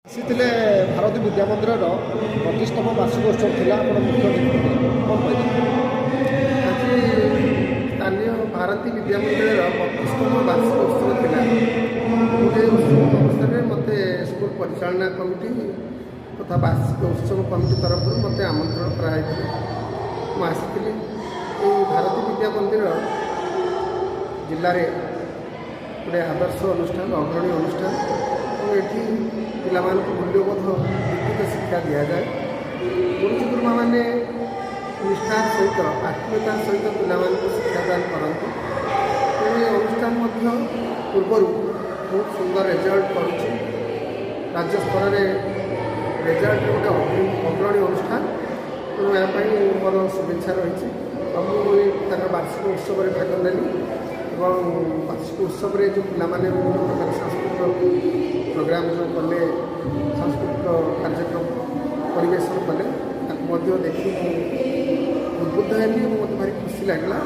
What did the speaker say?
ଆସିଥିଲେ ଭାରତୀ ବିଦ୍ୟା ମନ୍ଦିରର 25ତମ ବାର୍ଷିକୋତ୍ସବ ଥିଲା। ଆପଣ ମୁଖ୍ୟ ଅତିଥି ଥିଲେ, କ'ଣ କହିଲେ? ଆଜି ସ୍ଥାନୀୟ ଭାରତୀ ବିଦ୍ୟା ମନ୍ଦିରର 25ତମ ବାର୍ଷିକୋତ୍ସବ ଥିଲା। ଏ ଉତ୍ସବ ଅବସରରେ ମୋତେ ସ୍କୁଲ ପରିଚାଳନା କମିଟି ତଥା ବାର୍ଷିକ ଉତ୍ସବ କମିଟି ତରଫରୁ ମୋତେ ଆମନ୍ତ୍ରଣ କରାଯାଇଥିଲା। ମୁଁ ଆସିଥିଲି। ଏହି ଭାରତୀ ବିଦ୍ୟା ମନ୍ଦିର ଜିଲ୍ଲାରେ ଗୋଟେ ଆଦର୍ଶ ଅନୁଷ୍ଠାନ, ଅଗ୍ରଣୀ ଅନୁଷ୍ଠାନ ଏବଂ ଏଠି ପିଲାମାନଙ୍କୁ ମୂଲ୍ୟବୋଧ ଭିତ୍ତିକ ଶିକ୍ଷା ଦିଆଯାଏ। ଗୁରୁଜୀ ଗୁରୁମାମାନେ ନିଷ୍ଠାର ସହିତ ଆତ୍ମୀୟତାର ସହିତ ପିଲାମାନଙ୍କୁ ଶିକ୍ଷାଦାନ କରନ୍ତି। ତେଣୁ ଏ ଅନୁଷ୍ଠାନ ମଧ୍ୟ ପୂର୍ବରୁ ବହୁତ ସୁନ୍ଦର ରେଜଲ୍ଟ କରୁଛି। ରାଜ୍ୟ ସ୍ତରରେ ରେଜଲ୍ଟରେ ଗୋଟେ ଅଗ୍ରଣୀ ଅନୁଷ୍ଠାନ। ତେଣୁ ଏହା ପାଇଁ ମୋର ଶୁଭେଚ୍ଛା ରହିଛି। ଆଉ ମୁଁ ତାଙ୍କର ବାର୍ଷିକ ଉତ୍ସବରେ ଭାଗ ନେଲି ଏବଂ ବାର୍ଷିକ ଉତ୍ସବରେ ଯେଉଁ ପିଲାମାନେ ବିଭିନ୍ନ ପ୍ରକାର ସାଂସ୍କୃତିକ ପ୍ରୋଗ୍ରାମ୍ ଯେଉଁ କଲେ, ସାଂସ୍କୃତିକ କାର୍ଯ୍ୟକ୍ରମ ପରିବେଷଣ କଲେ, ତାକୁ ମଧ୍ୟ ଦେଖି ମୁଁ ଉଦ୍ବୁଦ୍ଧ ହେଲି ଏବଂ ମୋତେ ଭାରି ଖୁସି ଲାଗିଲା।